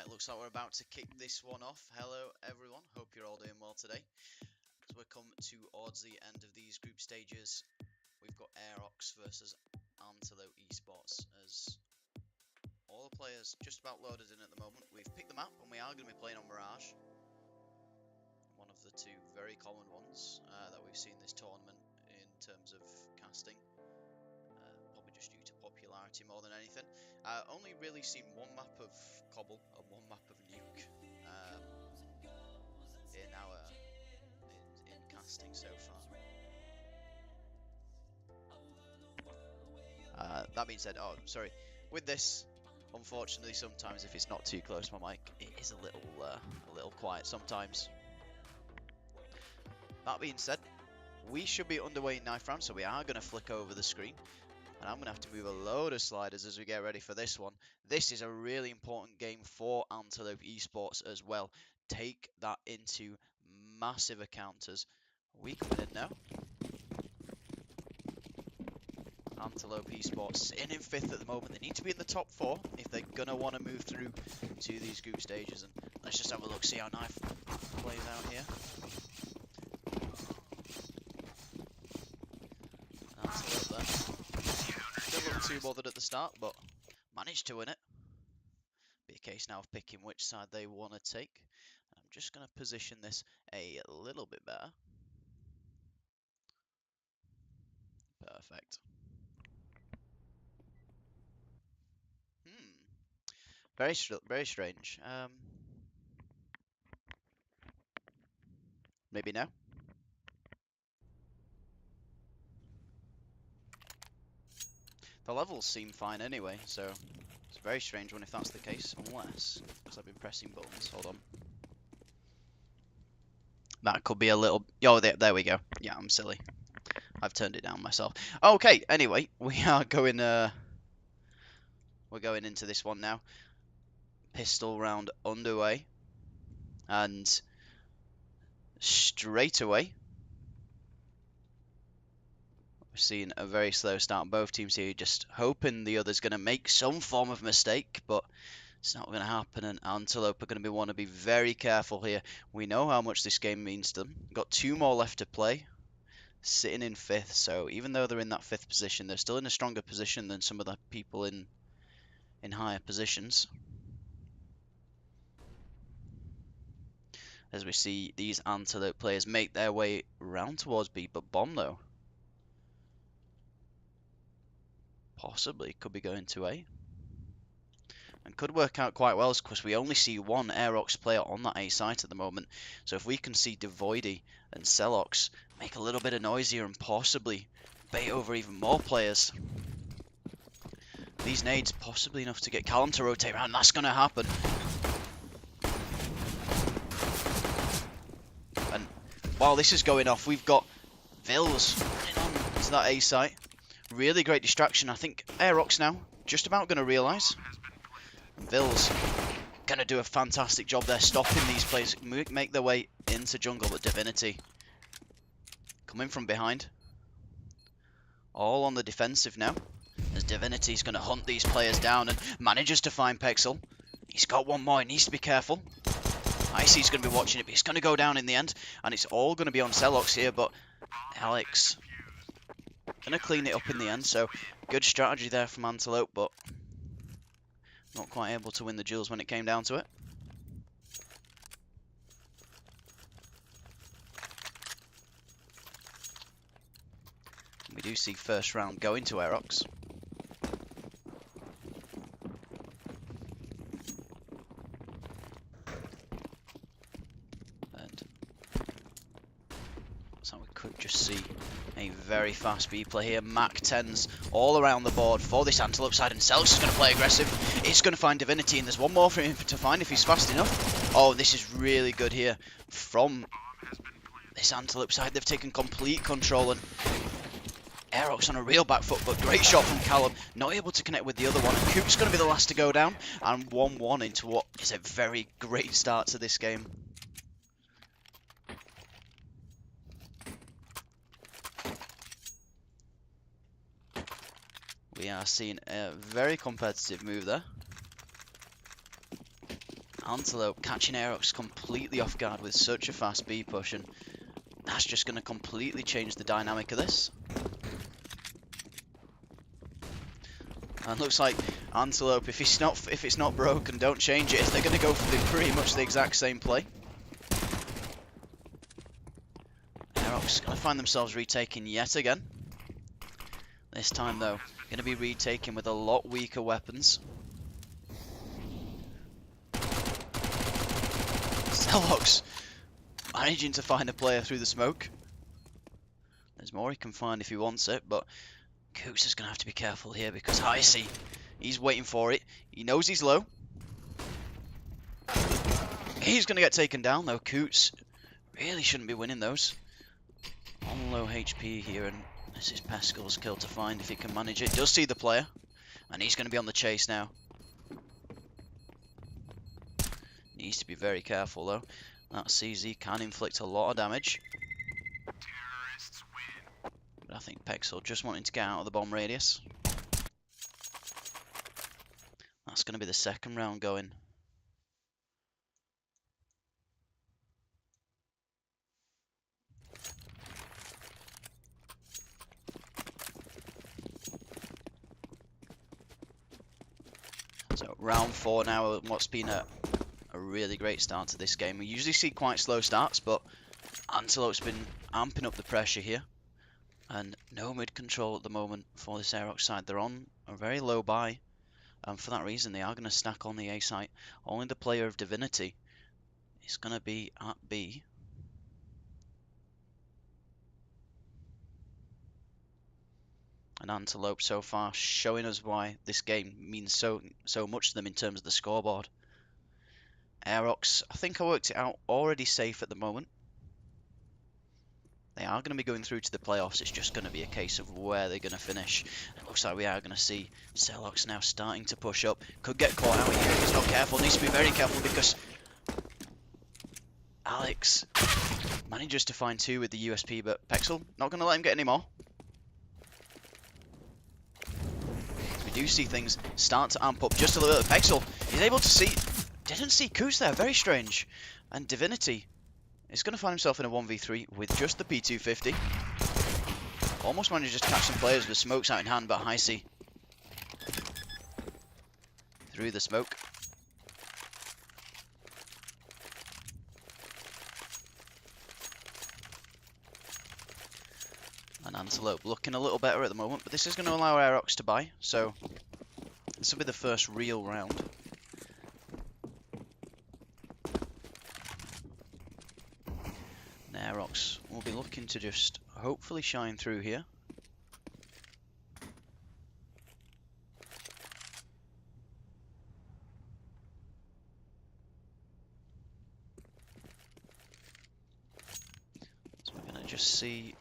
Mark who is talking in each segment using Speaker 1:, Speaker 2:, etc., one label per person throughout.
Speaker 1: Right, looks like we're about to kick this one off. Hello everyone, hope you're all doing well today. As we come towards the end of these group stages, we've got Aerox versus Antelope Esports, as all the players just about loaded in at the moment. We've picked the map and we are going to be playing on Mirage, one of the two very common ones that we've seen this tournament in terms of casting. Probably just due to popularity more than anything. Only really seen one map of Cobble and one map of Nuke in casting so far. That being said, with this, unfortunately, sometimes if it's not too close to my mic, it is a little quiet sometimes. That being said, we should be underway in knife round, so we are going to flick over the screen. And I'm going to have to move a load of sliders as we get ready for this one. This is a really important game for Antelope Esports as well. Take that into massive account as we come in now. Antelope Esports sitting in 5th at the moment. They need to be in the top 4 if they're going to want to move through to these group stages. And let's just have a look, see how knife plays out here. Antelope there. Didn't look too bothered at the start, but managed to win it. Be a case now of picking which side they want to take. I'm just going to position this a little bit better. Perfect. Very strange. Maybe now. The levels seem fine anyway, so it's a very strange one if that's the case, unless, because I've been pressing buttons, hold on. That could be a little, oh, there we go. Yeah, I'm silly. I've turned it down myself. Okay, anyway, we are going, we're going into this one now. Pistol round underway. And straight away, we're seeing a very slow start. Both teams here just hoping the other's going to make some form of mistake, but it's not going to happen, and Antelope are going to want to be very careful here. We know how much this game means to them. Got 2 more left to play, sitting in 5th, so even though they're in that 5th position, they're still in a stronger position than some of the people in higher positions. As we see these Antelope players make their way round towards B, but Bomb though possibly could be going to A. And could work out quite well because we only see one Aerox player on that A site at the moment. So if we can see Devoidy and Celox make a little bit of noise here and possibly bait over even more players. These nades possibly enough to get Callum to rotate around. That's going to happen. And while this is going off, we've got Vils running on to that A site. Really great distraction. I think Aerox now just about going to realise. Vils going to do a fantastic job there, stopping these players, make their way into jungle, but Divinity coming from behind. All on the defensive now, as Divinity's going to hunt these players down and manages to find Pexel. He's got one more, he needs to be careful. Icy's going to be watching it, but he's going to go down in the end, and it's all going to be on Celox here, but Alex going to clean it up in the end, so good strategy there from Antelope, but not quite able to win the duels when it came down to it. We do see first round going to Aerox. And so we could just see a very fast B play here. Mac 10s all around the board for this Antelope side, and Celox is going to play aggressive. He's going to find Divinity, and there's one more for him to find if he's fast enough. Oh, this is really good here from this Antelope side. They've taken complete control, and Aerox on a real back foot, but great shot from Callum. Not able to connect with the other one. Coop's going to be the last to go down, and 1-1 into what is a very great start to this game. We are seeing a very competitive move there. Antelope catching Aerox completely off guard with such a fast B push, and that's just going to completely change the dynamic of this. And looks like Antelope, if it's not broken, don't change it. They're going to go for pretty much the exact same play. Aerox going to find themselves retaking yet again. This time though, going to be retaken with a lot weaker weapons. Celox managing to find a player through the smoke. There's more he can find if he wants it, but Coots is going to have to be careful here because Icy, he's waiting for it. He knows he's low. He's going to get taken down though. Coots really shouldn't be winning those. On low HP here, and this is Pescal's kill to find if he can manage it. Does see the player, and he's going to be on the chase now. Needs to be very careful though. That CZ can inflict a lot of damage. But I think Pexel just wanting to get out of the bomb radius. That's going to be the second round going. So round 4 now, what's been a really great start to this game. We usually see quite slow starts, but Antelope's been amping up the pressure here. And no mid control at the moment for this Aerox side. They're on a very low buy, and for that reason they are going to stack on the A site. Only the player of Divinity is going to be at B. And Antelope so far showing us why this game means so much to them in terms of the scoreboard. Aerox, I think I worked it out, already safe at the moment. They are going to be going through to the playoffs. It's just going to be a case of where they're going to finish. It looks like we are going to see Celox now starting to push up. Could get caught out here if he's not careful. Needs to be very careful because Alex manages to find 2 with the USP, but Pexel not going to let him get any more. We do see things start to amp up just a little bit. Pexel is able to see... Didn't see Coots there. Very strange. And Divinity is going to find himself in a 1v3 with just the P250. Almost manages to catch some players with smokes out in hand, but Heisey through the smoke. And Antelope looking a little better at the moment, but this is going to allow Aerox to buy, so this will be the first real round. Aerox will be looking to just hopefully shine through here. So we're going to just see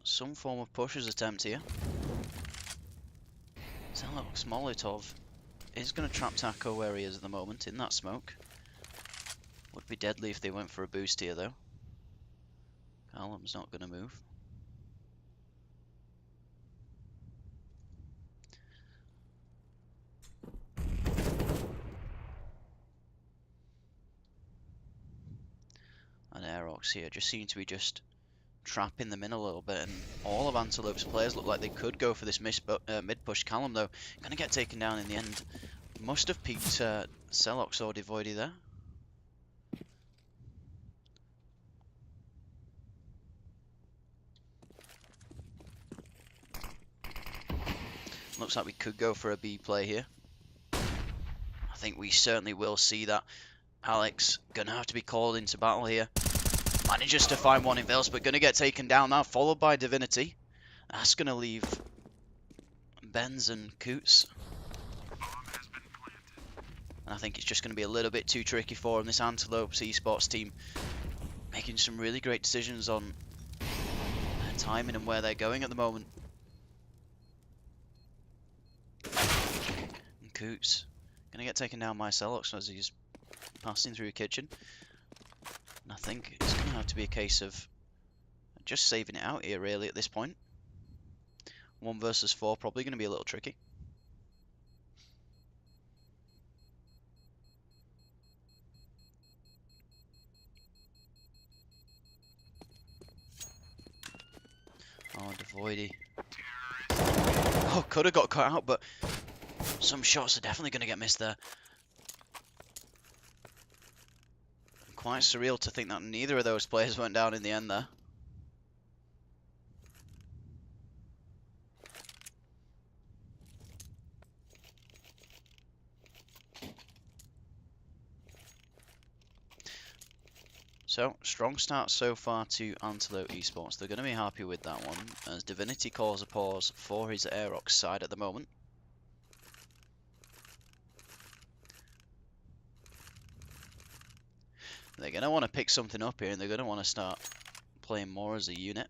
Speaker 1: some form of pusher's attempt here. Celox Molotov is going to trap Taco where he is at the moment in that smoke. Would be deadly if they went for a boost here though. Callum's not going to move. And Aerox here just seem to be just trapping them in a little bit, and all of Antelope's players look like they could go for this mid push. Callum though going to get taken down in the end. Must have peeked Celox or Devoidy there. Looks like we could go for a B play here. I think we certainly will see that. Alex gonna have to be called into battle here. Manages to find one in Vales, but gonna get taken down now, followed by Divinity. That's gonna leave Benz and Coots. And I think it's just gonna be a little bit too tricky for him. This Antelope's Esports team making some really great decisions on their timing and where they're going at the moment. Coots gonna get taken down by Celox as he's passing through a kitchen. And I think it's gonna have to be a case of just saving it out here really at this point. 1 versus 4 probably gonna be a little tricky. Voidy. Oh, could have got caught out, but some shots are definitely going to get missed there. Quite surreal to think that neither of those players went down in the end there. So, strong start so far to Antelope Esports. They're going to be happy with that one, as Divinity calls a pause for his Aerox side at the moment. They're going to want to pick something up here, and they're going to want to start playing more as a unit.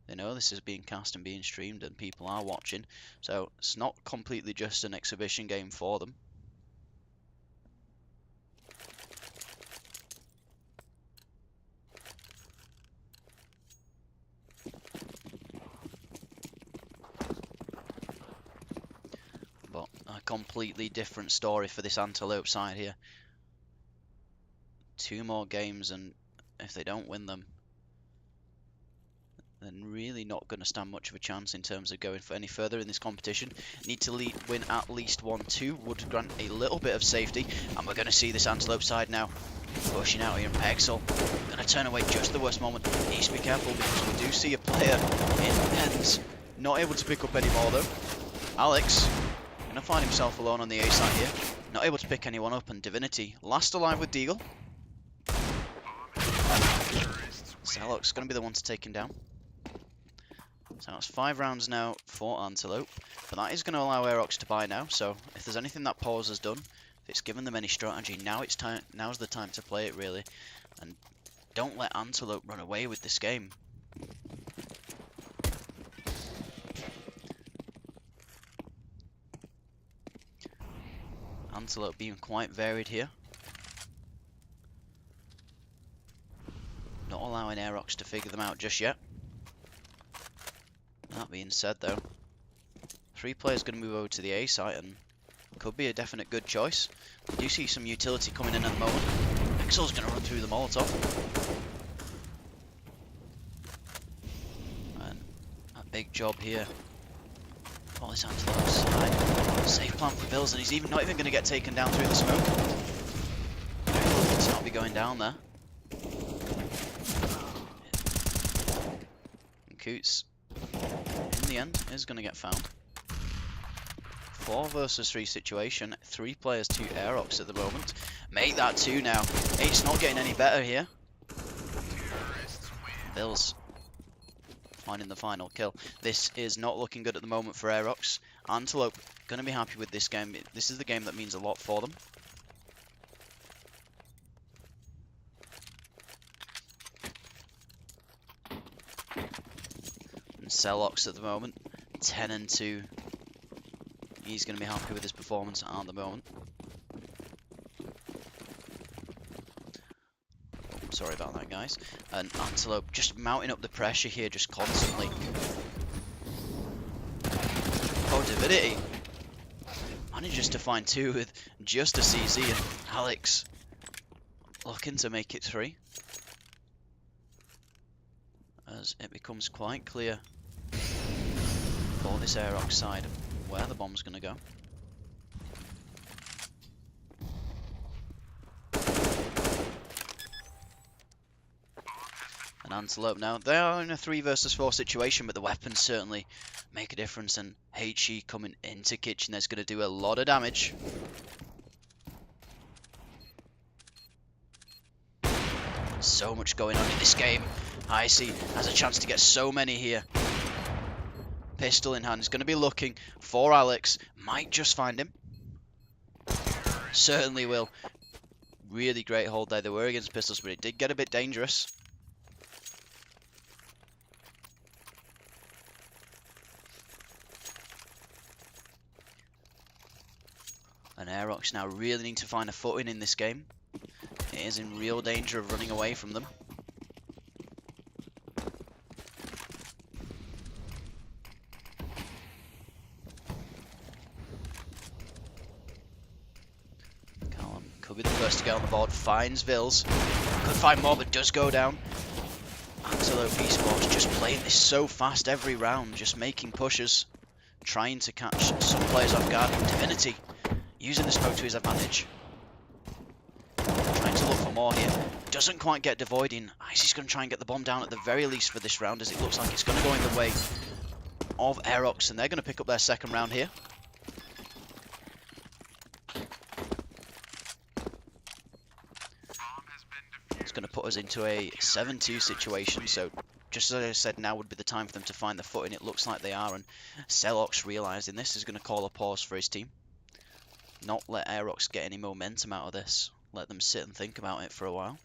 Speaker 1: They know this is being cast and being streamed, and people are watching, so it's not completely just an exhibition game for them. But a completely different story for this Antelope side here. 2 more games, and if they don't win them, then really not going to stand much of a chance in terms of going for any further in this competition. Need to win at least 1-2 would grant a little bit of safety, and we're going to see this Antelope side now pushing out here, and Pexel going to turn away just the worst moment. Needs to be careful because we do see a player in ends, not able to pick up any more though. Alex going to find himself alone on the A side here, not able to pick anyone up, and Divinity last alive with Deagle. Aerox going to be the one to take him down. So that's 5 rounds now for Antelope, but that is going to allow Aerox to buy now. So if there's anything that pause has done, if it's given them any strategy, now's the time to play it really, and don't let Antelope run away with this game. Antelope being quite varied here. Not allowing Aerox to figure them out just yet. That being said though, 3 players going to move over to the A site and could be a definite good choice. We do see some utility coming in at the moment. Pixel's going to run through the Molotov. And a big job here for this Antelope side. Safe plan for Bills, and he's not even going to get taken down through the smoke. It's not be going down there. Coots, in the end, is going to get found. 4 versus 3 situation. 3 players to Aerox at the moment. Make that 2 now. It's not getting any better here. Bills finding the final kill. This is not looking good at the moment for Aerox. Antelope going to be happy with this game. This is the game that means a lot for them. Celox at the moment, 10-2. He's going to be happy with his performance at the moment. Oh, sorry about that, guys. And Antelope just mounting up the pressure here, just constantly. Oh, Divinity manages to find 2 with just a CZ, and Alex looking to make it 3. As it becomes quite clear for this Aerox side where the bomb's going to go. And Antelope now, they are in a 3 versus 4 situation, but the weapons certainly make a difference, and HE coming into Kitchen, there's going to do a lot of damage. So much going on in this game. Icy has a chance to get so many here. Pistol in hand, is going to be looking for Alex. Might just find him. Certainly will. Really great hold there. They were against pistols, but it did get a bit dangerous. And Aerox now really need to find a footing in this game. It is in real danger of running away from them. Could be the first to get on the board. Finds Vils. Could find more, but does go down. Antelope Esports just playing this so fast every round, just making pushes, trying to catch some players off guard. Divinity using the smoke to his advantage. Trying to look for more here. Doesn't quite get Devoiding. Icy's going to try and get the bomb down at the very least for this round, as it looks like it's going to go in the way of Aerox, and they're going to pick up their second round here. It's going to put us into a 7-2 situation, so just as I said, now would be the time for them to find the footing. It looks like they are, and Celox, realising this, is going to call a pause for his team. Not let Aerox get any momentum out of this. Let them sit and think about it for a while.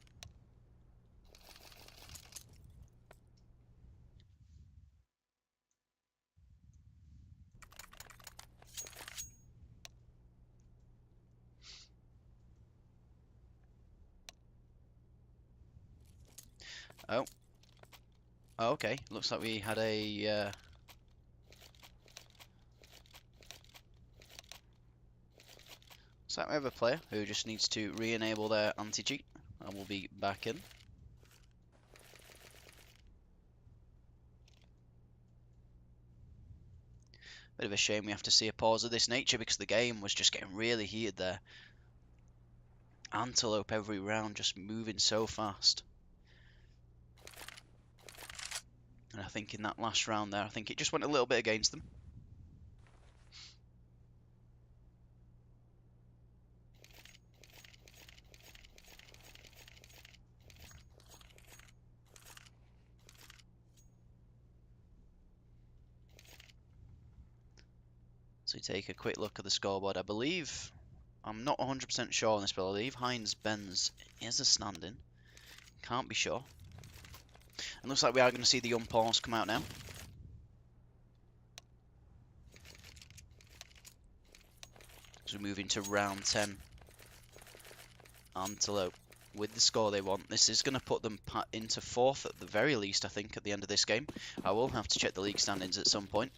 Speaker 1: Oh. Oh, okay. Looks like we had a... Looks like we have a player who just needs to re-enable their anti-cheat. And we'll be back in. Bit of a shame we have to see a pause of this nature, because the game was just getting really heated there. Antelope every round just moving so fast. And I think in that last round there, I think it just went a little bit against them. So we take a quick look at the scoreboard. I believe, I'm not 100% sure on this, but I believe Heinz Benz is a stand-in. Can't be sure. And looks like we are going to see the unpause come out now. So we move into round 10. Antelope with the score they want. This is going to put them into 4th at the very least, I think, at the end of this game. I will have to check the league standings at some point.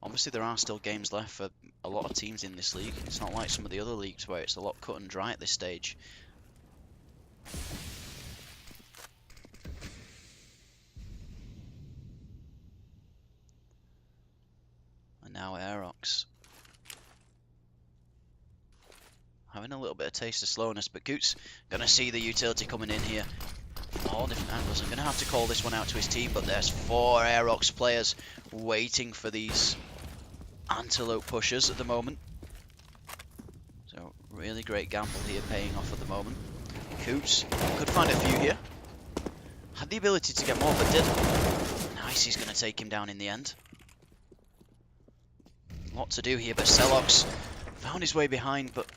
Speaker 1: Obviously, there are still games left for a lot of teams in this league. It's not like some of the other leagues where it's a lot cut and dry at this stage. And now Aerox having a little bit of taste of slowness, but Coots gonna see the utility coming in here. 4 different angles. I'm gonna have to call this one out to his team, but there's 4 Aerox players waiting for these Antelope pushers at the moment. So really great gamble here, paying off at the moment. Coots could find a few here. Had the ability to get more, but didn't. Nice, he's gonna take him down in the end. Lot to do here, but Celox found his way behind, but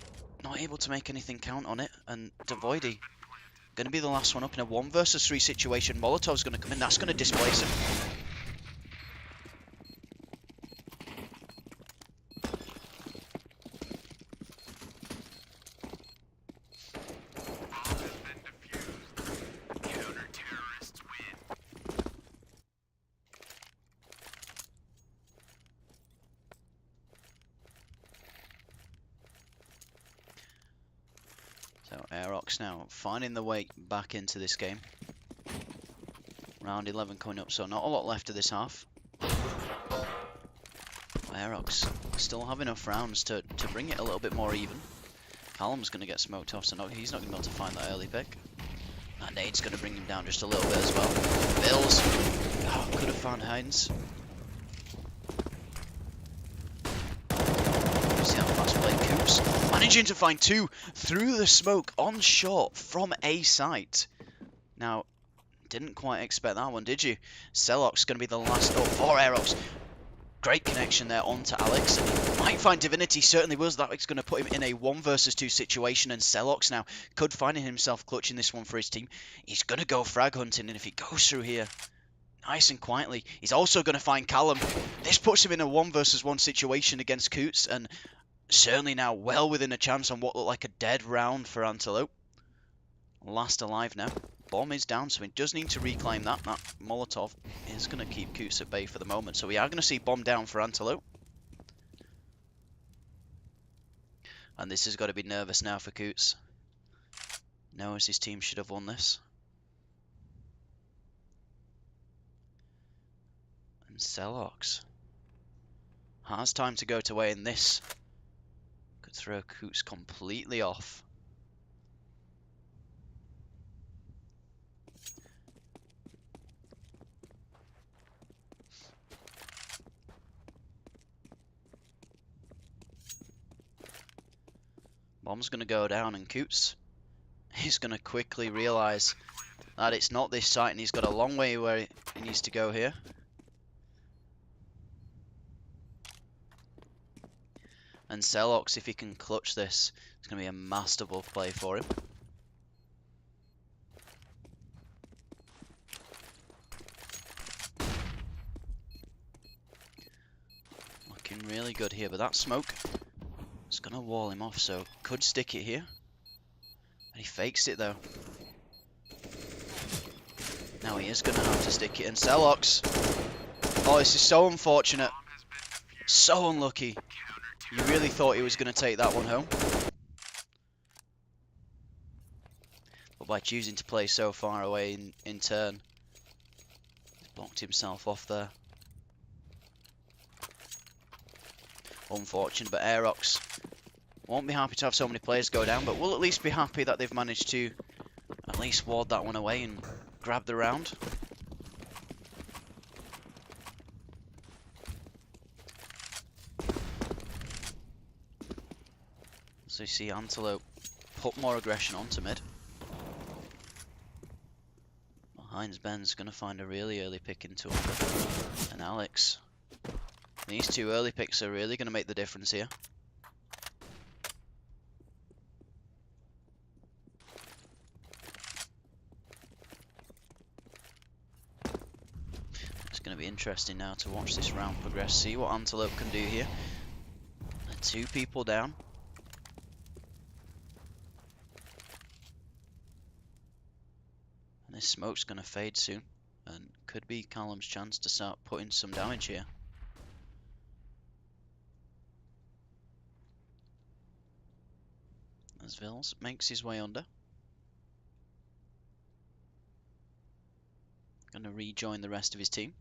Speaker 1: not able to make anything count on it. And Devoidy going to be the last one up in a 1 versus 3 situation. Molotov's going to come in. That's going to displace him. So Aerox now finding the way back into this game. Round 11 coming up, so not a lot left of this half. Aerox still have enough rounds to bring it a little bit more even. Callum's going to get smoked off, so he's not going to be able to find that early pick. That nade's going to bring him down just a little bit as well. Bills, could have found Heinz. See that fast play, Coops managing to find 2 through the smoke on short from a site. Now, didn't quite expect that one, did you? Celox going to be the last for Aerox. Great connection there onto Alex, and he might find Divinity. Certainly was. That's going to put him in a 1 versus 2 situation, and Celox now could find himself clutching this one for his team. He's going to go frag hunting, and if he goes through here nice and quietly, he's also going to find Callum. This puts him in a 1 versus 1 situation against Coots, and certainly now well within a chance on what looked like a dead round for Antelope. Last alive now. Bomb is down, so he does need to reclaim that. That Molotov is going to keep Coots at bay for the moment. So we are going to see bomb down for Antelope. And this has got to be nervous now for Coots. Knows his team should have won this. Aerox has time to go to away, and this could throw Coots completely off. Bomb's going to go down, and Coots is going to quickly realise that it's not this site, and he's got a long way where he needs to go here. And Aerox, if he can clutch this, it's going to be a masterful play for him. Looking really good here, but that smoke is going to wall him off, so could stick it here. And he fakes it though. Now he is going to have to stick it, and Aerox. Oh, this is so unfortunate. So unlucky. You really thought he was going to take that one home. But by choosing to play so far away in turn, he's blocked himself off there. Unfortunate, but Aerox won't be happy to have so many players go down, but will at least be happy that they've managed to at least ward that one away and grab the round. So you see Antelope put more aggression onto mid. Well, Heinz Ben's going to find a really early pick into him. And Alex. These two early picks are really going to make the difference here. It's going to be interesting now to watch this round progress, see what Antelope can do here. They're 2 people down. And this smoke's going to fade soon, and could be Callum's chance to start putting some damage here. As Vils makes his way under. Going to rejoin the rest of his team.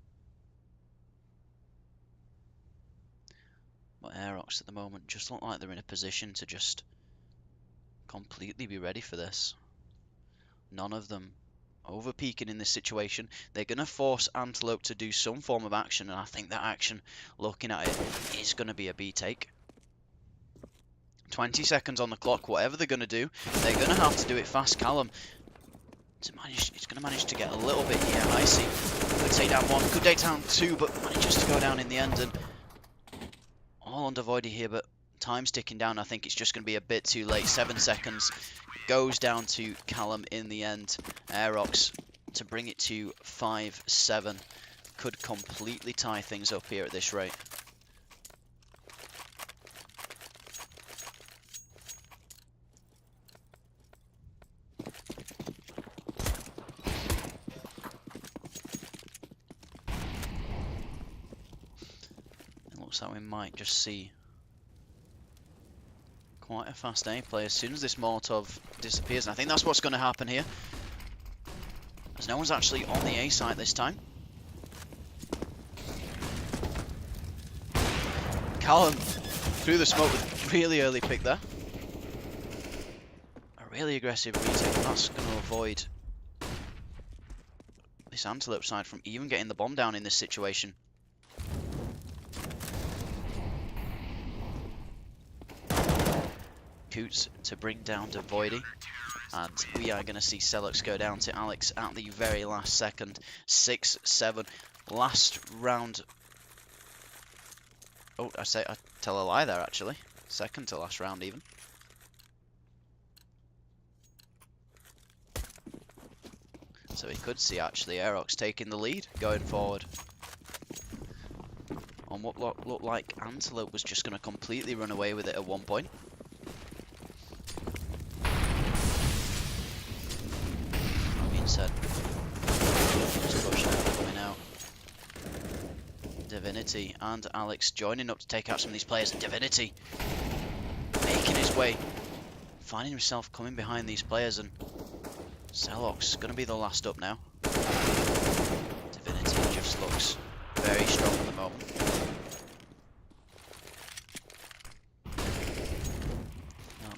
Speaker 1: But Aerox at the moment just look like they're in a position to just completely be ready for this. None of them over peaking in this situation. They're going to force Antelope to do some form of action, and I think that action, looking at it, is going to be a B take. 20 seconds on the clock. Whatever they're going to do, they're going to have to do it fast. Callum it's going to manage to get a little bit here. Icy could take down 1, could take down 2, but manages to go down in the end, and all under Voidy here, but time's ticking down. I think it's just going to be a bit too late. 7 seconds goes down to Callum in the end. Aerox to bring it to 5-7. Could completely tie things up here at this rate. It looks like we might just see quite a fast A play as soon as this Molotov disappears, and I think that's what's going to happen here, as no one's actually on the A site this time. Callum through the smoke with really early pick there. A really aggressive retake, and that's going to avoid this Antelope side from even getting the bomb down in this situation. Coots to bring down to Voidy, and we are going to see Aerox go down to Alex at the very last second. 6-7, last round. Oh, I tell a lie there actually. Second to last round even. So we could see actually Aerox taking the lead going forward on what looked like Antelope was just going to completely run away with it at one point. Said. Just pushing out, coming out. Divinity and Alex joining up to take out some of these players. Divinity making his way, finding himself coming behind these players, and Aerox is going to be the last up now. Divinity just looks very strong at the moment.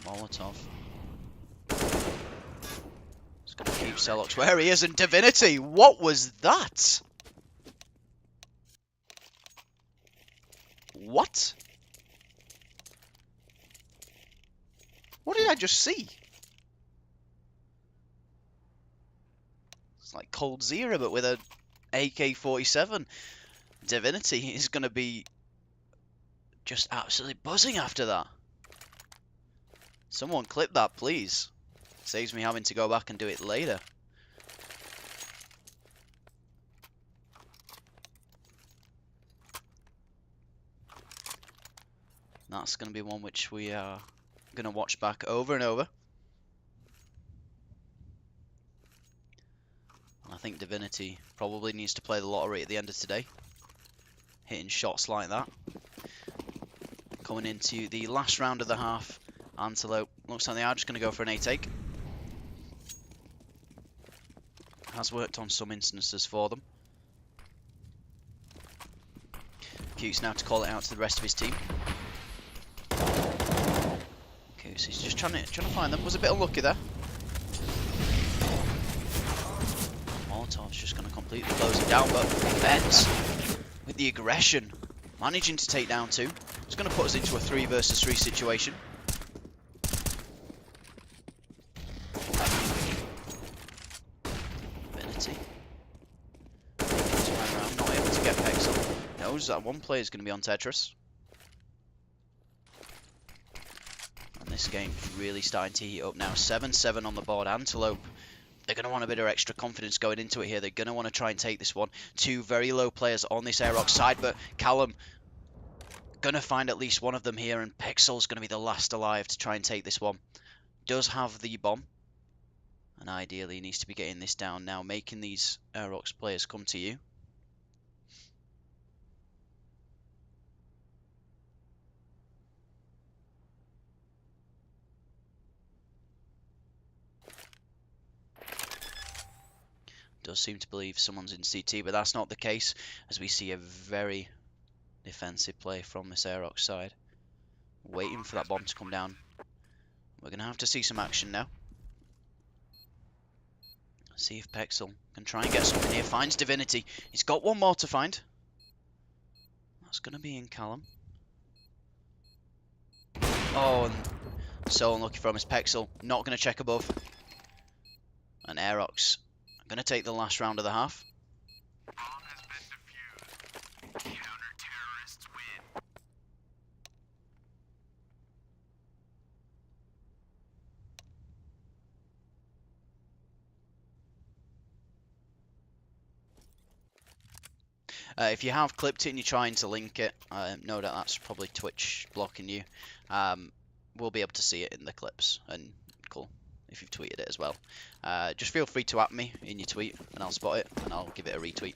Speaker 1: Molotov. It's going to keep Celox where he is, and Divinity! What was that? What? What did I just see? It's like Cold Zero, but with a AK-47. Divinity is going to be just absolutely buzzing after that. Someone clip that, please. Saves me having to go back and do it later. That's going to be one which we are going to watch back over and over. I think Divinity probably needs to play the lottery at the end of today. Hitting shots like that. Coming into the last round of the half. Antelope looks like they are just going to go for an A take. Has worked on some instances for them. Cutes now to call it out to the rest of his team. Cutes, he's just trying to find them. Was a bit unlucky there. Molotov's just going to completely close it down, but Benz with the aggression, managing to take down two. It's going to put us into a 3 versus 3 situation. That one player is going to be on Tetris. And this game is really starting to heat up now. 7-7 on the board. Antelope, they're going to want a bit of extra confidence going into it here. They're going to want to try and take this one. Two very low players on this Aerox side, but Callum going to find at least one of them here, and Pixel's going to be the last alive to try and take this one. Does have the bomb, and ideally he needs to be getting this down now, making these Aerox players come to you. Does seem to believe someone's in CT, but that's not the case, as we see a very defensive play from this Aerox side. Waiting for that bomb to come down. We're going to have to see some action now. See if Pexel can try and get something here. Finds Divinity. He's got one more to find. That's going to be in Callum. Oh, and so unlucky from his Pexel. Not going to check above. And Aerox going to take the last round of the half. If you have clipped it and you're trying to link it, no doubt that's probably Twitch blocking you. We'll be able to see it in the clips, and cool if you've tweeted it as well. Just feel free to at me in your tweet, and I'll spot it, and I'll give it a retweet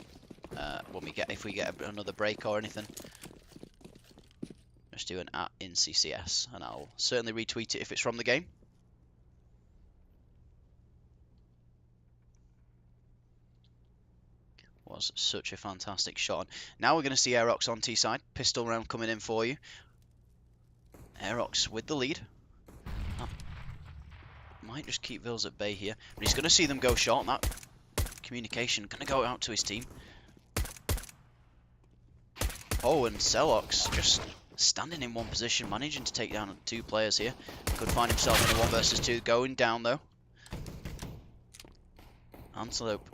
Speaker 1: if we get another break or anything. Just do an @ in CCS, and I'll certainly retweet it if it's from the game. Was such a fantastic shot. Now we're going to see Aerox on T side. Pistol round coming in for you. Aerox with the lead. Might just keep Vils at bay here, but he's going to see them go short. That communication going to go out to his team. Oh, and Celox just standing in one position, managing to take down 2 players here. Could find himself in a 1 versus 2, going down though. Antelope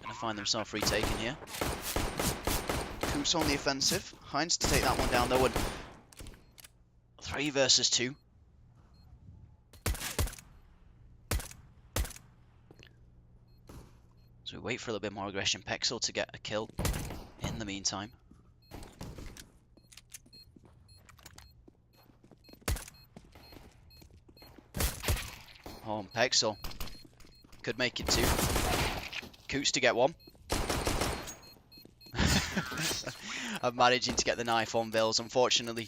Speaker 1: going to find themselves retaken here. Coots on the offensive. Hines to take that one down though, and 3 versus 2. So we wait for a little bit more aggression. Pexel to get a kill in the meantime. Oh, and Pexel could make it 2. Coots to get 1. I'm managing to get the knife on Vils. Unfortunately,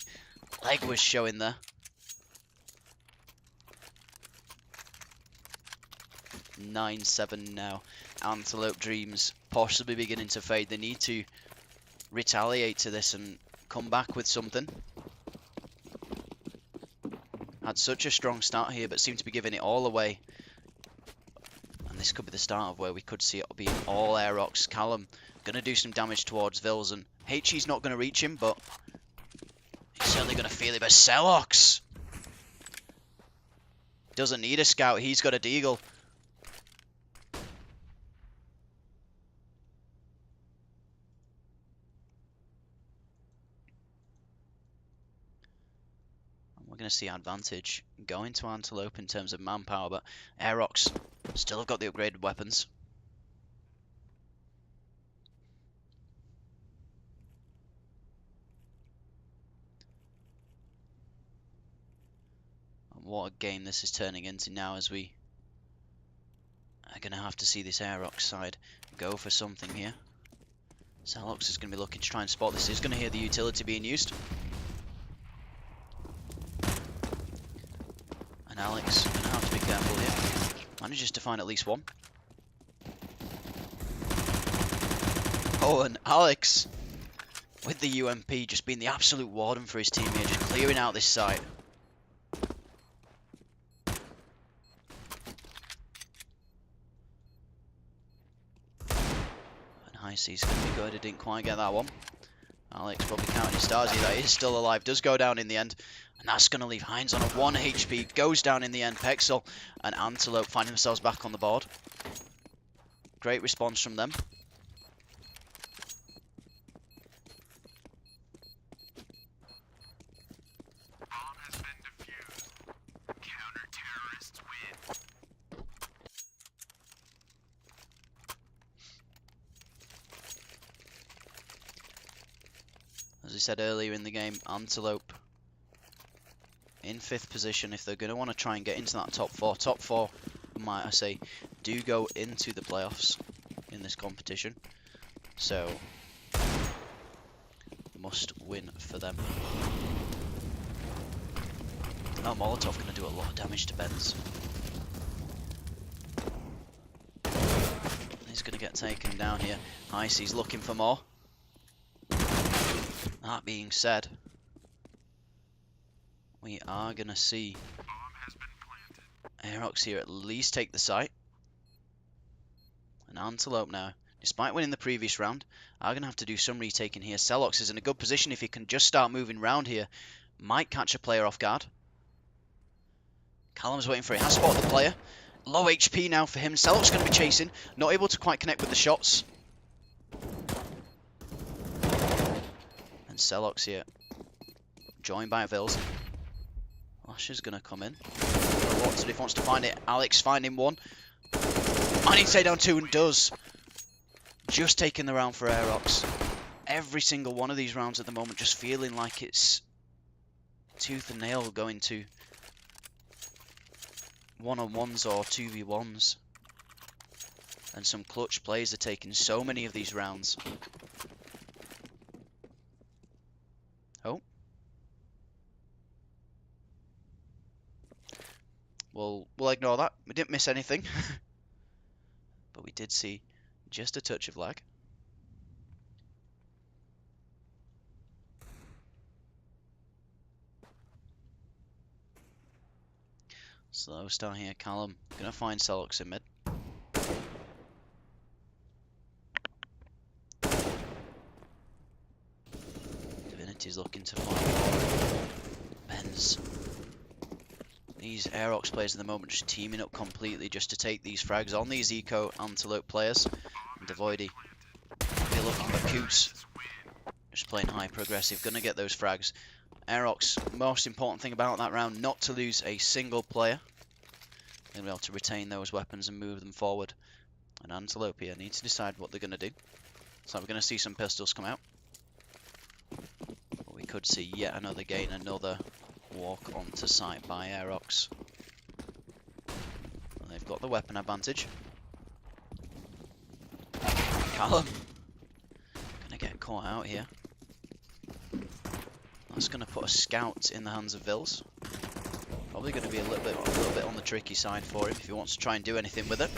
Speaker 1: leg was showing there. 9-7 now. Antelope dreams possibly beginning to fade. They need to retaliate to this and come back with something. Had such a strong start here, but seemed to be giving it all away. And this could be the start of where we could see it being all Aerox. Callum gonna do some damage towards Vils, and HE's not gonna reach him, but he's certainly gonna feel it. But Celox doesn't need a scout, he's got a deagle. We're going to see advantage going to Antelope in terms of manpower, but Aerox still have got the upgraded weapons. And what a game this is turning into now, as we are going to have to see this Aerox side go for something here. Celox is going to be looking to try and spot this. He's going to hear the utility being used. And Alex going to have to be careful here. Manages to find at least one. Oh, and Alex with the UMP just being the absolute warden for his team here, just clearing out this site. And High C's going to be good. He didn't quite get that one. Alex probably counting his stars here. That is still alive. Does go down in the end. And that's going to leave Heinz on a 1 HP. Goes down in the end. Pexel and Antelope find themselves back on the board. Great response from them. As I said earlier in the game, Antelope in 5th position if they're going to want to try and get into that top 4. Top 4, might I say, do go into the playoffs in this competition. So, must win for them. Oh, Molotov going to do a lot of damage to Benz. He's going to get taken down here. Icy's looking for more. That being said, we are going to see Aerox here at least take the site. And Antelope now, despite winning the previous round, are going to have to do some retaking here. Celox is in a good position if he can just start moving round here. Might catch a player off guard. Callum's waiting for it. Has spotted the player. Low HP now for him. Celox going to be chasing. Not able to quite connect with the shots. And Celox here, joined by Vils. Lash is going to come in. Watson, if he wants to find it. Alex finding one. I need to take down 2 and does. Just taking the round for Aerox. Every single one of these rounds at the moment just feeling like it's tooth and nail going to 1-on-1s or 2v1s. And some clutch players are taking so many of these rounds. Oh. Well, we'll ignore that. We didn't miss anything. But we did see just a touch of lag. Slow start here, Callum. Gonna find Celox in mid. Divinity's looking to find Benz. These Aerox players at the moment just teaming up completely just to take these frags on these Eco Antelope players. And Devoidy, they're looking for Coots. Just playing high progressive, gonna get those frags. Aerox, most important thing about that round, not to lose a single player. They'll be able to retain those weapons and move them forward. And Antelope here needs to decide what they're going to do. So we're going to see some pistols come out. But we could see yet another gain, another walk onto site by Aerox. And they've got the weapon advantage. Callum going to get caught out here. That's going to put a scout in the hands of Vils. Probably going to be a little bit on the tricky side for him if he wants to try and do anything with it.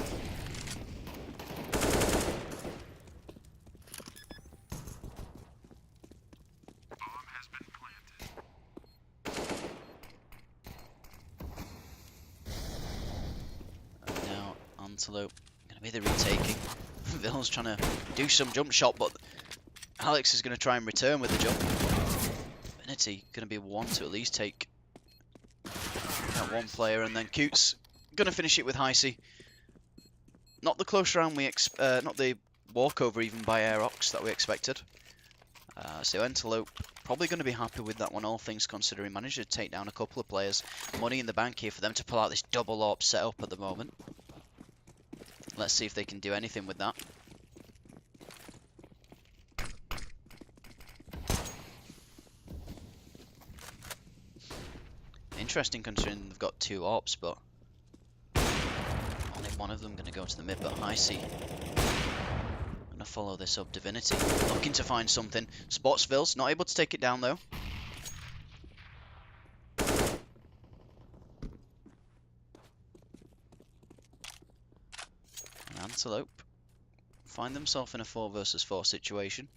Speaker 1: Antelope going to be the retaking. Vill's trying to do some jump shot, but Alex is going to try and return with the jump. Divinity going to be one to at least take that one player, and then Coots going to finish it with Heisey. Not the close round not the walkover even by Aerox that we expected. So Antelope probably going to be happy with that one, all things considering. Managed to take down a couple of players. Money in the bank here for them to pull out this double AWP setup at the moment. Let's see if they can do anything with that. Interesting considering they've got 2 AWPs, but only one of them going to go to the mid. But Heisey going to follow this up. Divinity looking to find something. Spots Vils, not able to take it down though. And Antelope find themselves in a 4 versus 4 situation.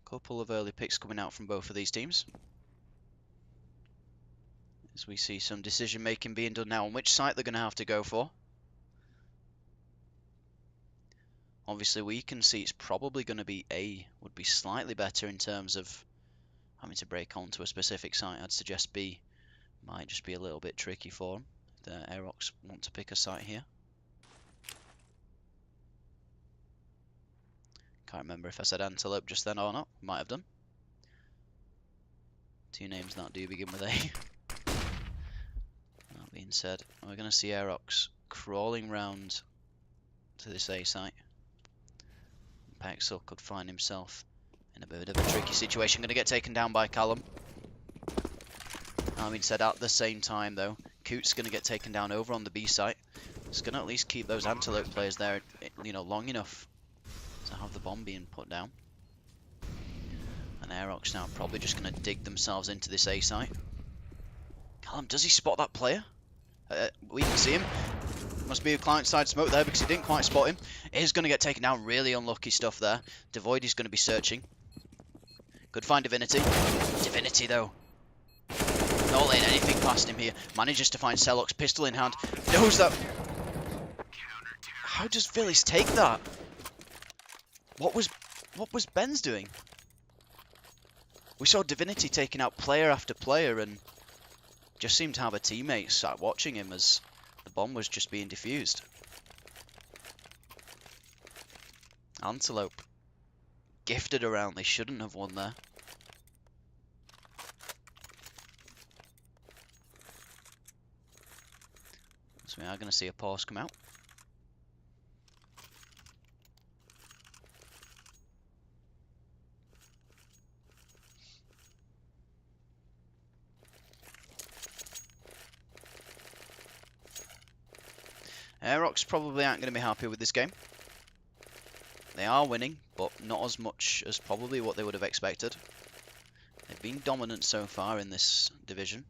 Speaker 1: Couple of early picks coming out from both of these teams. As we see some decision making being done now on which site they're going to have to go for. Obviously we can see it's probably going to be A would be slightly better in terms of having to break onto a specific site. I'd suggest B might just be a little bit tricky for them. The Aerox want to pick a site here. Can't remember if I said Antelope just then or not. Might have done. 2 names that do begin with A. That being said, we're going to see Aerox crawling round to this A site. Pexel could find himself in a bit of a tricky situation. Going to get taken down by Callum. That being said, at the same time though, Coots going to get taken down over on the B site. It's going to at least keep those Antelope players there, you know, long enough to have the bomb being put down. And Aerox now probably just going to dig themselves into this A site. Callum, does he spot that player? We can see him. Must be a client side smoke there because he didn't quite spot him. He's going to get taken down. Really unlucky stuff there. Devoid is going to be searching. Could find Divinity. Divinity though, not letting anything past him here. Manages to find Celox, pistol in hand. Knows that. How does Phyllis take that? What was Ben's doing? We saw Divinity taking out player after player and just seemed to have a teammate sat watching him as the bomb was just being defused. Antelope gifted around. They shouldn't have won there. So we are going to see a pause come out. Aerox probably aren't going to be happy with this game. They are winning, but not as much as probably what they would have expected. They've been dominant so far in this division.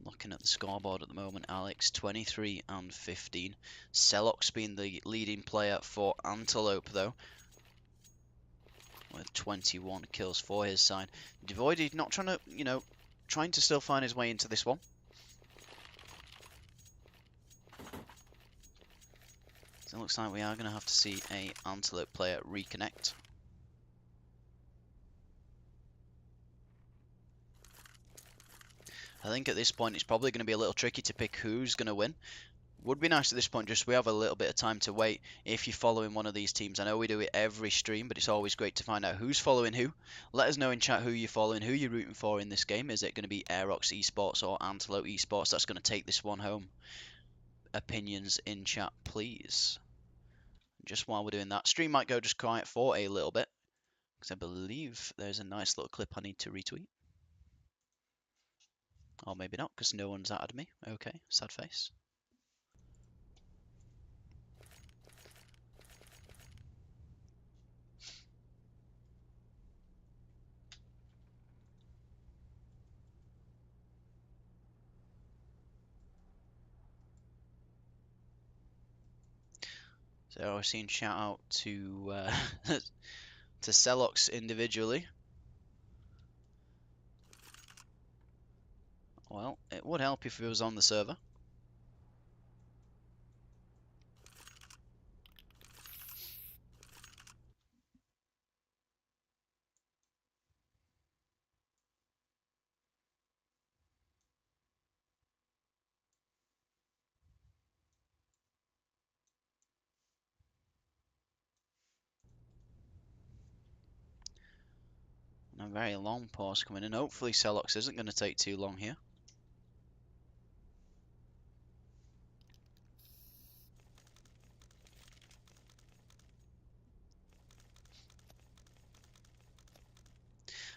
Speaker 1: Looking at the scoreboard at the moment, Alex 23 and 15. Celox being the leading player for Antelope though, with 21 kills for his side. Devoided not trying to, you know, trying to still find his way into this one. So it looks like we are going to have to see a Antelope player reconnect. I think at this point it's probably going to be a little tricky to pick who's going to win. Would be nice at this point, just we have a little bit of time to wait if you're following one of these teams. I know we do it every stream, but it's always great to find out who's following who. Let us know in chat who you're following, who you're rooting for in this game. Is it going to be Aerox Esports or Antelope Esports that's going to take this one home? Opinions in chat, please. Just while we're doing that, stream might go just quiet for a little bit, because I believe there's a nice little clip I need to retweet. Or maybe not, because no one's added me. Okay, sad face. So there. I've seen shout out to to Celox individually. Well, it would help if it was on the server. And a very long pause coming in. Hopefully Celox isn't going to take too long here.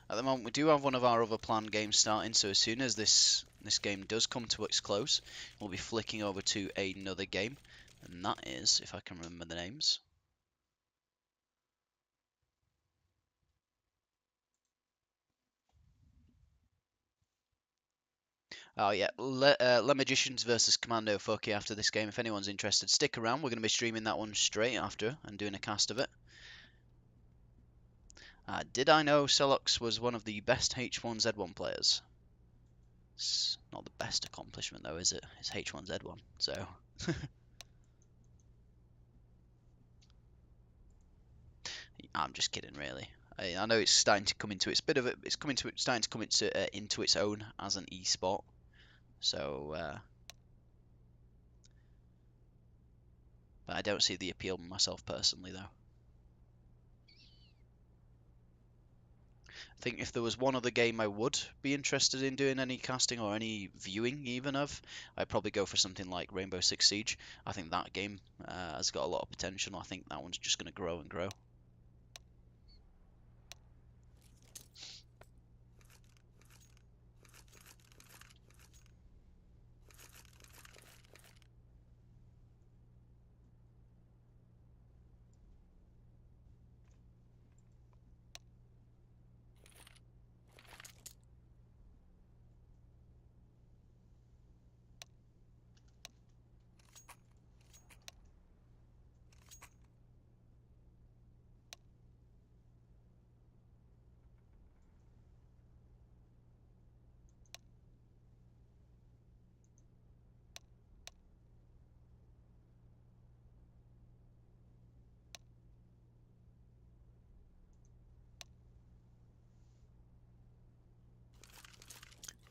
Speaker 1: At the moment, we do have one of our other planned games starting, so as soon as this game does come to its close, we'll be flicking over to another game, and that is, if I can remember the names. Oh yeah, Le Magicians versus Commando Fucky after this game. If anyone's interested, stick around. We're going to be streaming that one straight after and doing a cast of it. Did I know Celox was one of the best H1Z1 players? It's not the best accomplishment though, is it? It's H1Z1, so... I'm just kidding, really. I know it's starting to come into its bit of it. It's starting to come into its own as an esport. So, but I don't see the appeal myself personally, though. I think if there was one other game I would be interested in doing any casting or any viewing even of, I'd probably go for something like Rainbow Six Siege. I think that game has got a lot of potential. I think that one's just going to grow and grow.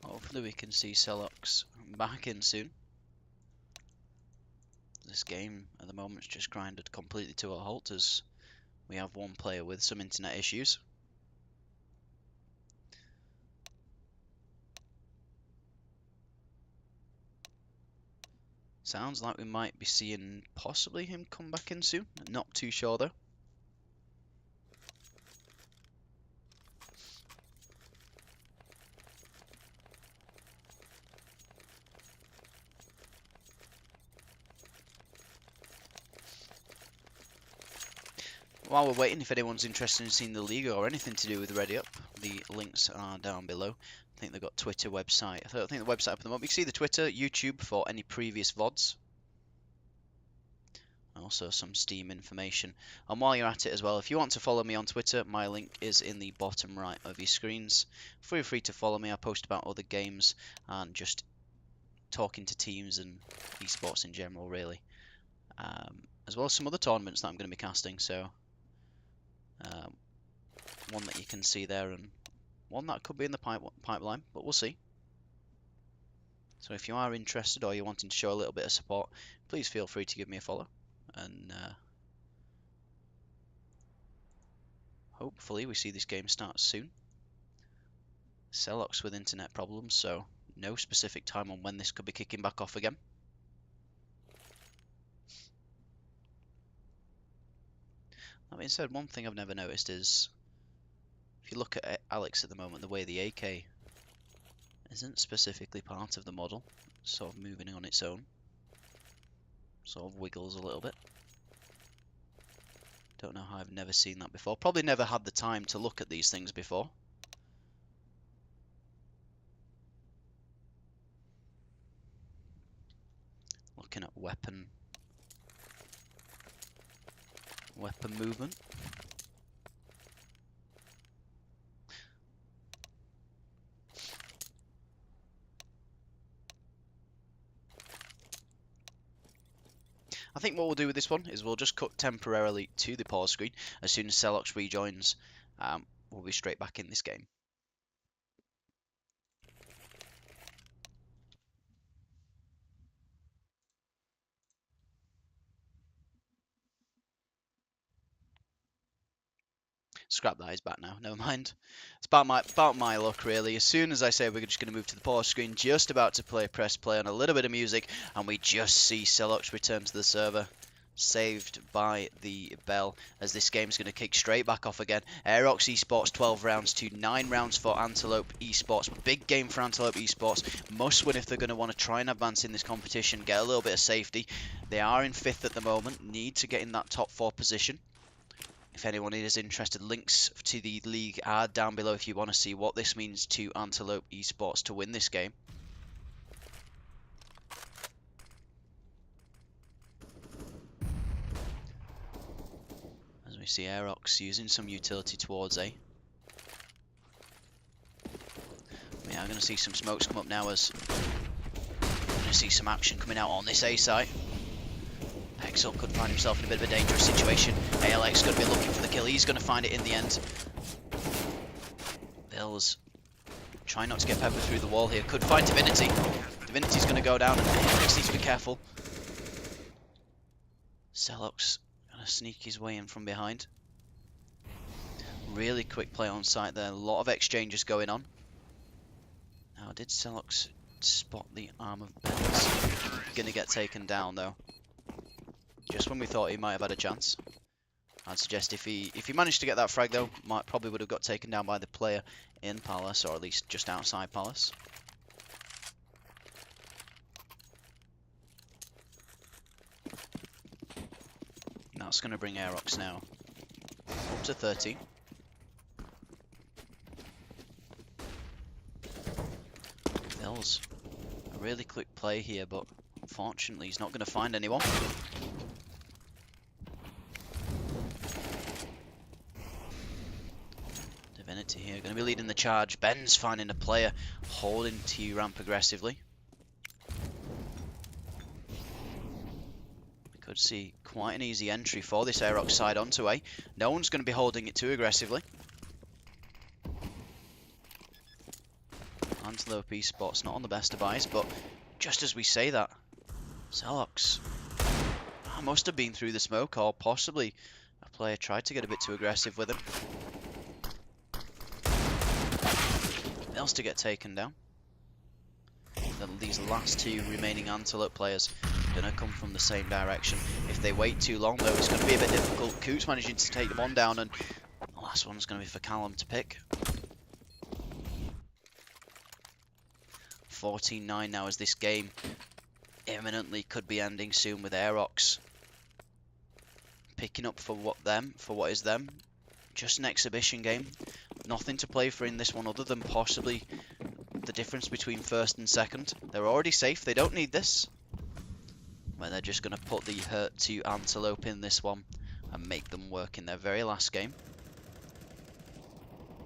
Speaker 1: Hopefully we can see Celox back in soon. This game at the moment is just grinded completely to a halt as we have one player with some internet issues. Sounds like we might be seeing possibly him come back in soon. Not too sure though. While we're waiting, if anyone's interested in seeing the league or anything to do with RDYUP, the links are down below. I think they've got Twitter, website. I think the website up at the moment. You can see the Twitter, YouTube for any previous VODs. Also some Steam information. And while you're at it as well, if you want to follow me on Twitter, my link is in the bottom right of your screens. Feel free to follow me. I post about other games and just talking to teams and esports in general, really. As well as some other tournaments that I'm going to be casting. So one that you can see there and one that could be in the pipeline, but we'll see. So if you are interested or you're wanting to show a little bit of support, please feel free to give me a follow. And hopefully we see this game start soon. Celox with internet problems, so no specific time on when this could be kicking back off again. That being said, one thing I've never noticed is, if you look at Alex at the moment, the way the AK isn't specifically part of the model, sort of moving on its own, sort of wiggles a little bit. Don't know how I've never seen that before. Probably never had the time to look at these things before. Looking at weapon Weapon movement. I think what we'll do with this one is we'll just cut temporarily to the pause screen. As soon as Celox rejoins, we'll be straight back in this game. Scrap that, he's back now. Never mind. It's about my luck, really. As soon as I say we're just going to move to the pause screen, just about to press play on a little bit of music, and we just see Celox return to the server. Saved by the bell, as this game's going to kick straight back off again. Aerox Esports 12 rounds to 9 rounds for Antelope Esports. Big game for Antelope Esports. Must win if they're going to want to try and advance in this competition, get a little bit of safety. They are in 5th at the moment, need to get in that top 4 position. If anyone is interested, links to the league are down below if you want to see what this means to Antelope Esports to win this game. As we see Aerox using some utility towards A. We are going to see some smokes come up now, as we're going to see some action coming out on this A site. Pexel could find himself in a bit of a dangerous situation. ALX is going to be looking for the kill. He's going to find it in the end. Bills trying not to get peppered through the wall here. Could find Divinity. Divinity's going to go down, and ALX needs to be careful. Celox going to sneak his way in from behind. Really quick play on site there. A lot of exchanges going on. Now, did Celox spot the arm of Benz? Going to get taken down, though. Just when we thought he might have had a chance. I'd suggest if he managed to get that frag, though, probably would have got taken down by the player in Palace, or at least just outside Palace. That's going to bring Aerox now up to 13. Bills, a really quick play here, but unfortunately he's not going to find anyone. Divinity here, going to be leading the charge. Ben's finding a player, holding T ramp aggressively. We could see quite an easy entry for this Aerox side onto A. No one's going to be holding it too aggressively. Antelope Esports not on the best of eyes, but just as we say that, Celox must have been through the smoke, or possibly a player tried to get a bit too aggressive with him. Else to get taken down. These last 2 remaining Antelope players are going to come from the same direction. If they wait too long, though, it's going to be a bit difficult. Coots managing to take one down, and the last one's going to be for Callum to pick. 14-9 now, as this game imminently could be ending soon, with Aerox picking up for what is them. Just an exhibition game. Nothing to play for in this one other than possibly the difference between 1st and 2nd. They're already safe. They don't need this. Where they're just going to put the hurt to Antelope in this one and make them work in their very last game.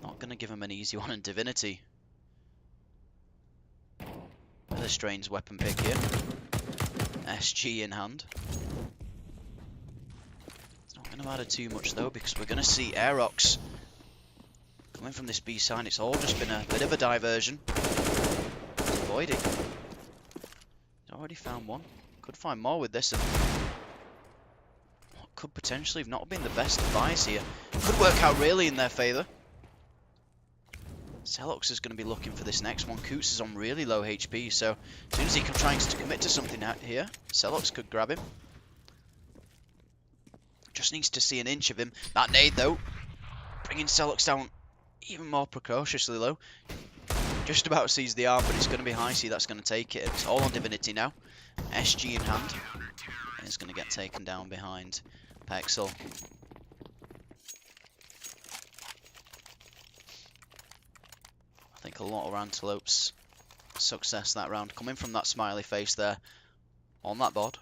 Speaker 1: Not going to give them an easy one in Divinity. With a strange weapon pick here. SG in hand. It's not going to matter too much though, because we're going to see Aerox coming from this B side. It's all just been a bit of a diversion. Avoid it. He's already found one. Could find more with this, and what could potentially have not been the best advice here. Could work out really in their favour. Celox is going to be looking for this next one. Coots is on really low HP, so as soon as he tries to commit to something out here, Celox could grab him. Just needs to see an inch of him. That nade, though, bringing Celox down even more precociously low. Just about sees the arm, but it's going to be High C that's going to take it. It's all on Divinity now. SG in hand. And it's going to get taken down behind Pexel. I think a lot of Antelope's success that round coming from that smiley face there on that board.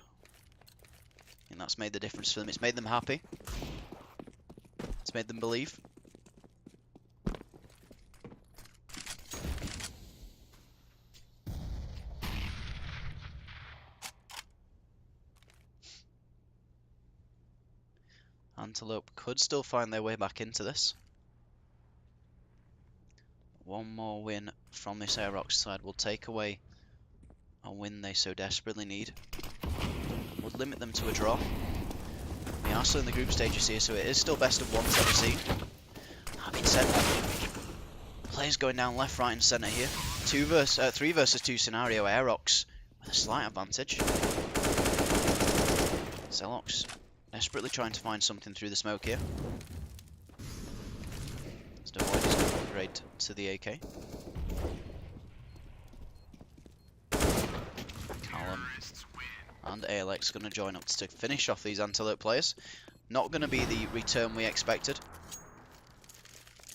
Speaker 1: And that's made the difference for them. It's made them happy. made them believe. Antelope could still find their way back into this. One more win from this Aerox side will take away a win they so desperately need. Would limit them to a draw. We are still in the group stages here, so it is still best of 1 to see. That being said, players going down left, right, and centre here. 3 versus 2 scenario. Aerox with a slight advantage. Zelox desperately trying to find something through the smoke here. As Devoid is going to upgrade to the AK. Callum and Alex going to join up to finish off these Antelope players. Not going to be the return we expected.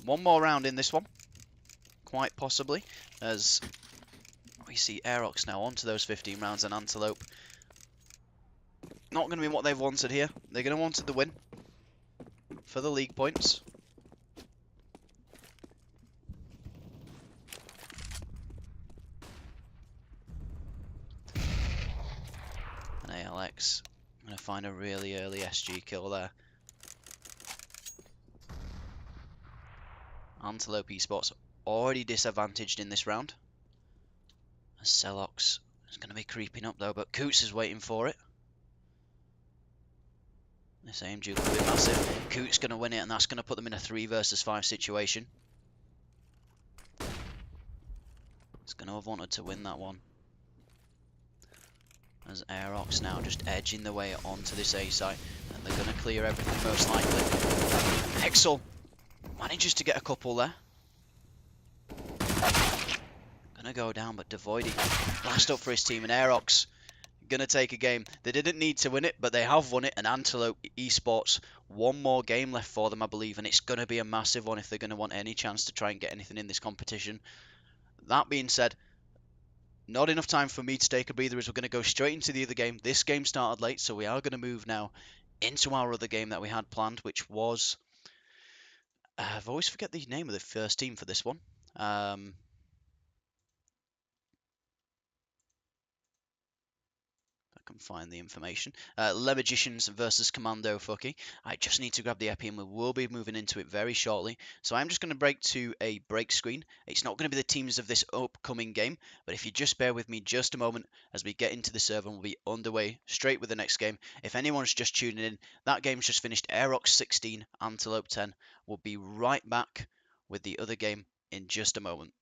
Speaker 1: One more round in this one. Quite possibly, as we see Aerox now onto those 15 rounds, and Antelope not going to be what they've wanted here. They're going to want the win for the league points. And ALX going to find a really early SG kill there. Antelope Esports already disadvantaged in this round. As Zelox is going to be creeping up though, but Coots is waiting for it. This aim duel will be massive. Coots going to win it, and that's going to put them in a 3 versus 5 situation. He's going to have wanted to win that one. As Aerox now just edging the way onto this A site, and they're going to clear everything most likely. Hexel manages to get a couple there. Gonna go down, but Devoidy last up for his team, and Aerox gonna take a game. They didn't need to win it, but they have won it, and Antelope Esports, one more game left for them, I believe, and it's gonna be a massive one if they're gonna want any chance to try and get anything in this competition. That being said, not enough time for me to take a breather as we're gonna go straight into the other game. This game started late, so we are gonna move now into our other game that we had planned, which was... I've always forget the name of the first team for this one. Can find the information. Le Magicians versus Commando Fucky. I just need to grab the epi and we will be moving into it very shortly. So I'm just going to break to a break screen. It's not going to be the teams of this upcoming game, but if you just bear with me just a moment as we get into the server, and we'll be underway straight with the next game. If anyone's just tuning in, that game's just finished. Aerox 16, Antelope 10. We'll be right back with the other game in just a moment.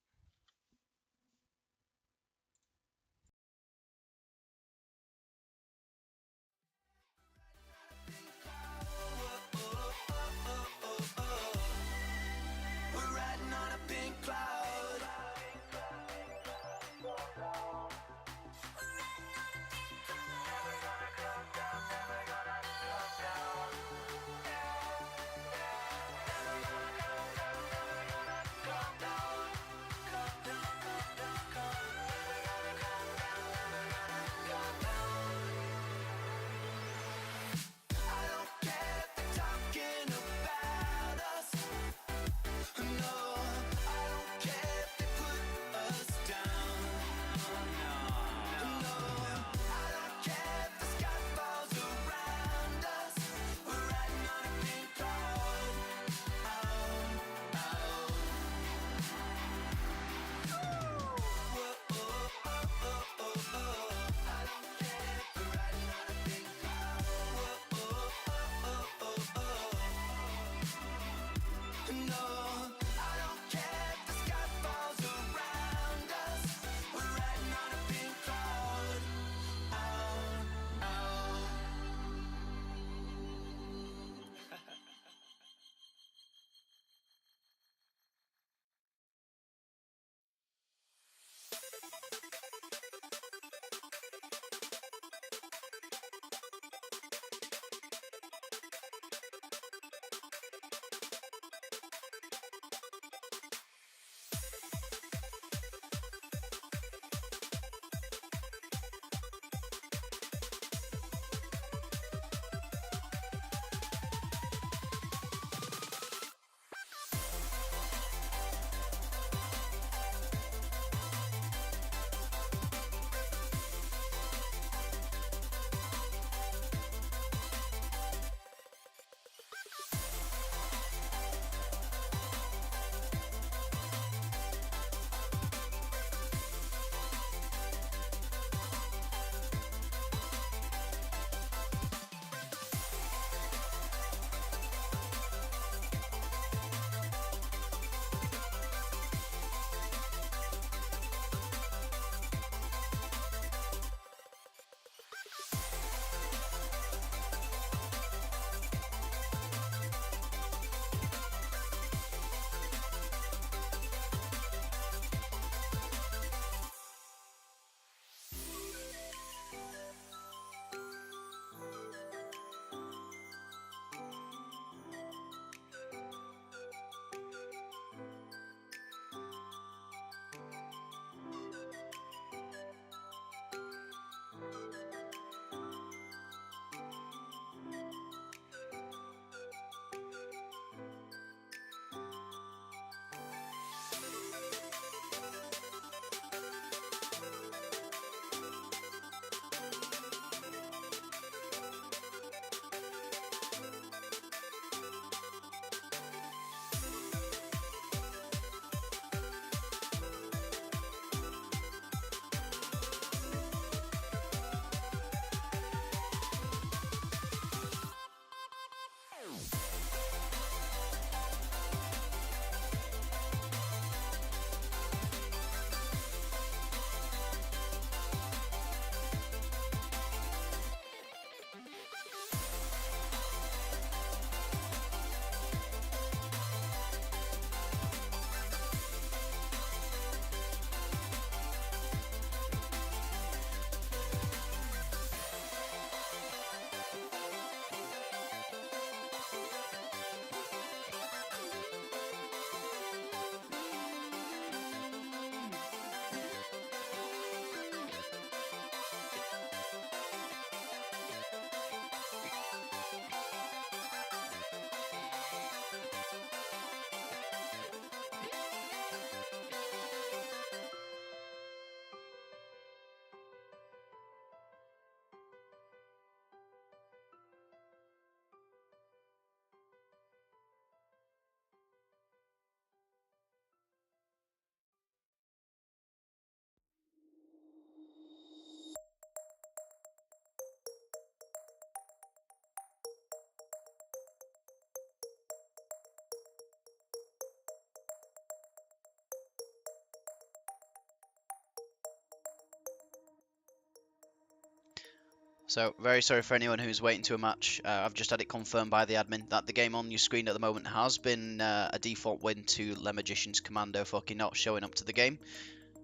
Speaker 1: So, very sorry for anyone who's waiting to a match. I've just had it confirmed by the admin that the game on your screen at the moment has been a default win to Le Magician's Commando fucking not showing up to the game.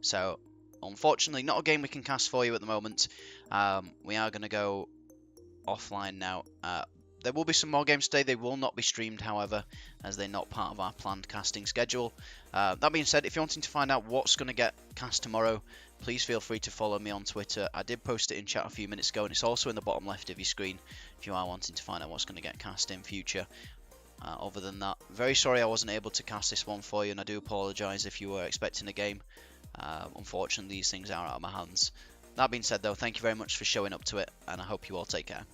Speaker 1: So, unfortunately, not a game we can cast for you at the moment. We are going to go offline now. There will be some more games today. They will not be streamed, however, as they're not part of our planned casting schedule. That being said, if you're wanting to find out what's going to get cast tomorrow, please feel free to follow me on Twitter. I did post it in chat a few minutes ago, and it's also in the bottom left of your screen if you are wanting to find out what's going to get cast in future. Other than that, very sorry I wasn't able to cast this one for you, and I do apologise if you were expecting a game. Unfortunately, these things are out of my hands. That being said, though, thank you very much for showing up to it, and I hope you all take care.